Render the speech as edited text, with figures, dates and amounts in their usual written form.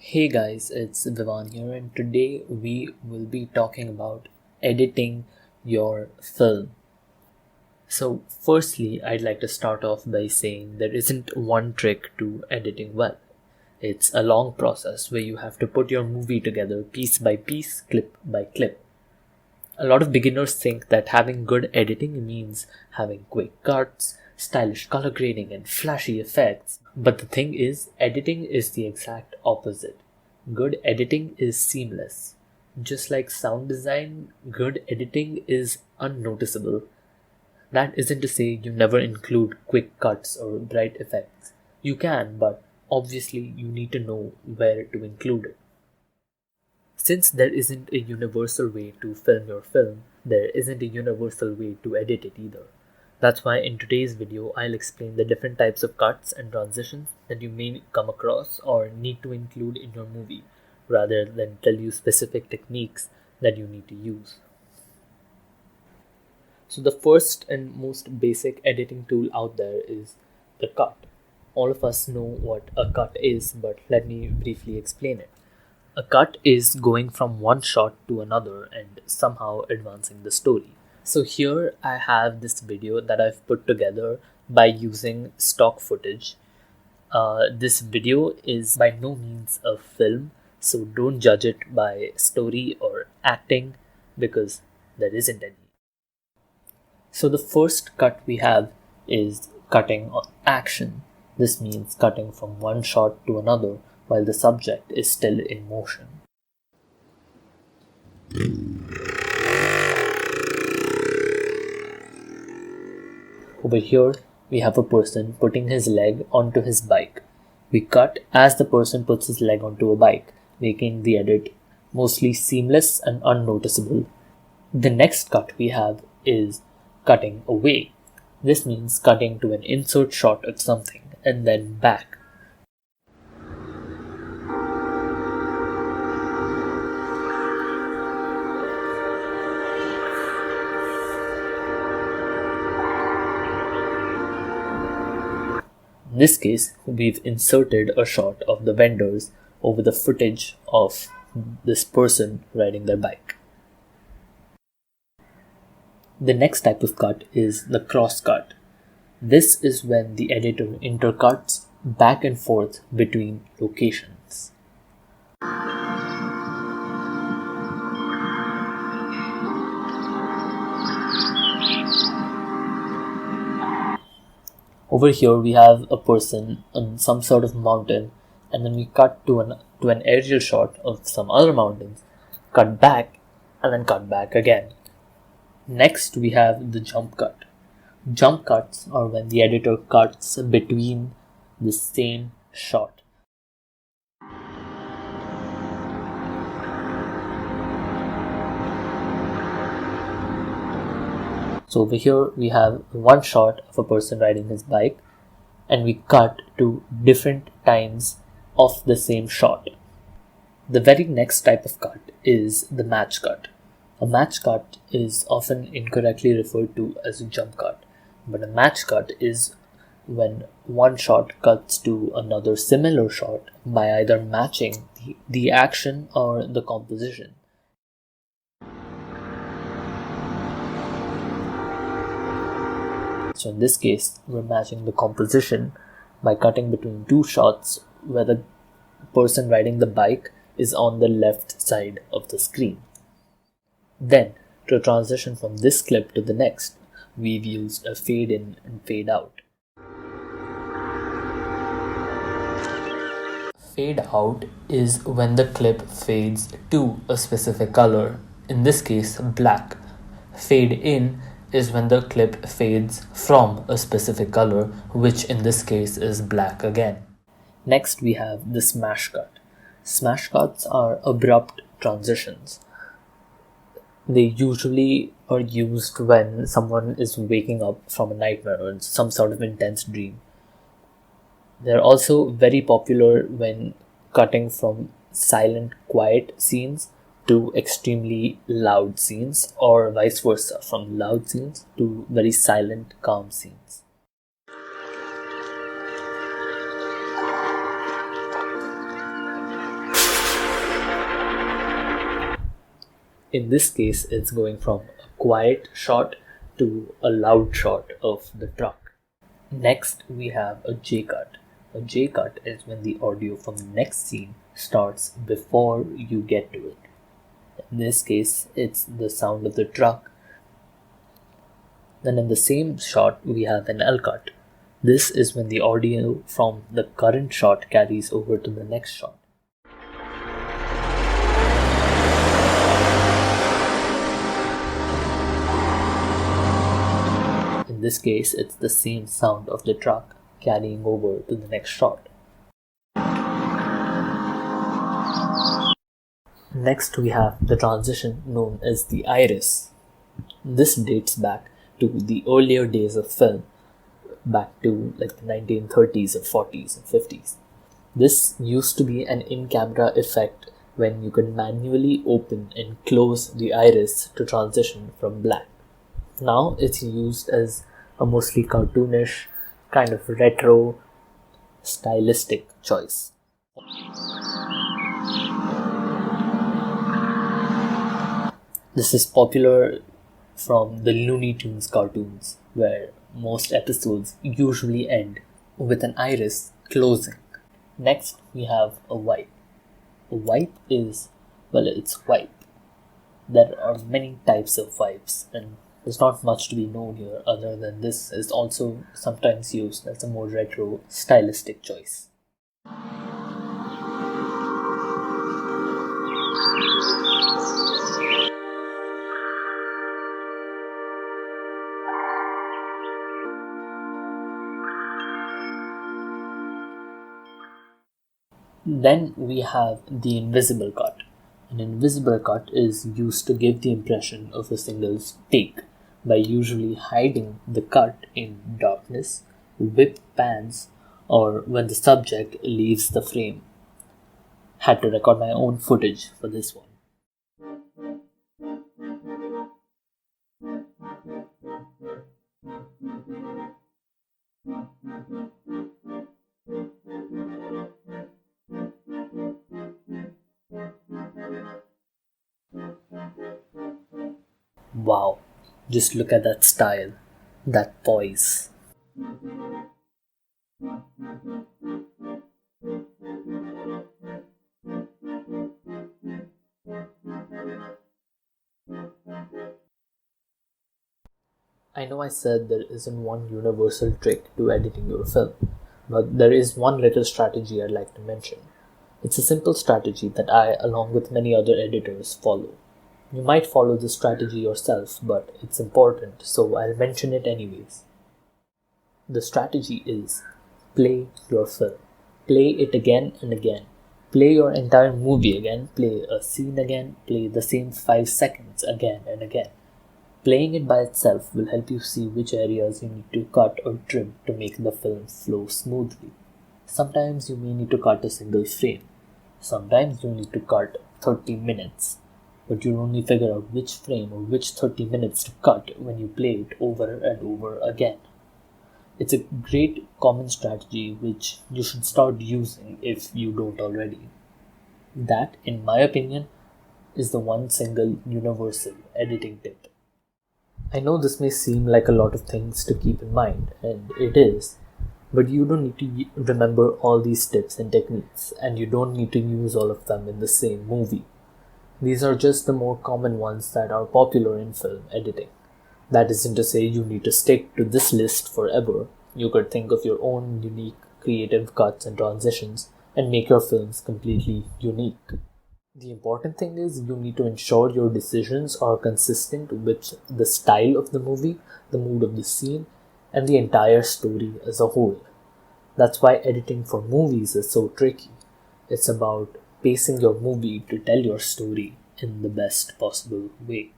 Hey guys, it's Vivan here, and today we will be talking about editing your film. So, firstly, I'd like to start off by saying there isn't one trick to editing well. It's a long process where you have to put your movie together piece by piece, clip by clip. A lot of beginners think that having good editing means having quick cuts, stylish color grading, and flashy effects. But the thing is, editing is the exact opposite. Good editing is seamless. Just like sound design, good editing is unnoticeable. That isn't to say you never include quick cuts or bright effects. You can, but obviously you need to know where to include it. Since there isn't a universal way to film your film, there isn't a universal way to edit it either. That's why in today's video I'll explain the different types of cuts and transitions that you may come across or need to include in your movie, rather than tell you specific techniques that you need to use. So the first and most basic editing tool out there is the cut. All of us know what a cut is, but let me briefly explain it. A cut is going from one shot to another and somehow advancing the story. So here I have this video that I've put together by using stock footage. This video is by no means a film, so don't judge it by story or acting because there isn't any. So the first cut we have is cutting on action. This means cutting from one shot to another while the subject is still in motion. Over here, we have a person putting his leg onto his bike. We cut as the person puts his leg onto a bike, making the edit mostly seamless and unnoticeable. The next cut we have is cutting away. This means cutting to an insert shot of something and then back. In this case, we've inserted a shot of the vendors over the footage of this person riding their bike. The next type of cut is the cross cut. This is when the editor intercuts back and forth between locations. Over here we have a person on some sort of mountain, and then we cut to an aerial shot of some other mountains, cut back, and then cut back again. Next we have the jump cut. Jump cuts are when the editor cuts between the same shot. So over here we have one shot of a person riding his bike, and we cut to different times of the same shot. The very next type of cut is the match cut. A match cut is often incorrectly referred to as a jump cut, but a match cut is when one shot cuts to another similar shot by either matching the action or the composition. So in this case, we're matching the composition by cutting between two shots where the person riding the bike is on the left side of the screen. Then, to transition from this clip to the next, we've used a fade in and fade out. Fade out is when the clip fades to a specific color, in this case black. Fade in is when the clip fades from a specific color, which in this case is black again. Next we have the smash cut. Smash cuts are abrupt transitions. They usually are used when someone is waking up from a nightmare or some sort of intense dream. They're also very popular when cutting from silent, quiet scenes to extremely loud scenes, or vice versa, from loud scenes to very silent, calm scenes. In this case, it's going from a quiet shot to a loud shot of the truck. Next, we have a J cut. A J cut is when the audio from the next scene starts before you get to it. In this case, it's the sound of the truck. Then in the same shot, we have an L cut. This is when the audio from the current shot carries over to the next shot. In this case, it's the same sound of the truck carrying over to the next shot. Next, we have the transition known as the iris. This dates back to the earlier days of film, back to like the 1930s or 40s and 50s. This used to be an in-camera effect when you could manually open and close the iris to transition from black. Now it's used as a mostly cartoonish, kind of retro, stylistic choice. This is popular from the Looney Tunes cartoons, where most episodes usually end with an iris closing. Next, we have a wipe. A wipe is, well, it's wipe. There are many types of wipes, and there's not much to be known here other than this is also sometimes used as a more retro stylistic choice. Then we have the invisible cut. An invisible cut is used to give the impression of a single take by usually hiding the cut in darkness, whip pans, or when the subject leaves the frame. Had to record my own footage for this one. Wow, just look at that style, that poise. I know I said there isn't one universal trick to editing your film, but there is one little strategy I'd like to mention. It's a simple strategy that I, along with many other editors, follow. You might follow this strategy yourself, but it's important, so I'll mention it anyways. The strategy is play your film. Play it again and again. Play your entire movie again, play a scene again, play the same 5 seconds again and again. Playing it by itself will help you see which areas you need to cut or trim to make the film flow smoothly. Sometimes you may need to cut a single frame. Sometimes you need to cut 30 minutes. But you'll only figure out which frame or which 30 minutes to cut when you play it over and over again. It's a great common strategy which you should start using if you don't already. That, in my opinion, is the one single universal editing tip. I know this may seem like a lot of things to keep in mind, and it is, but you don't need to remember all these tips and techniques, and you don't need to use all of them in the same movie. These are just the more common ones that are popular in film editing. That isn't to say you need to stick to this list forever. You could think of your own unique creative cuts and transitions and make your films completely unique. The important thing is you need to ensure your decisions are consistent with the style of the movie, the mood of the scene, and the entire story as a whole. That's why editing for movies is so tricky. It's about pacing your movie to tell your story in the best possible way.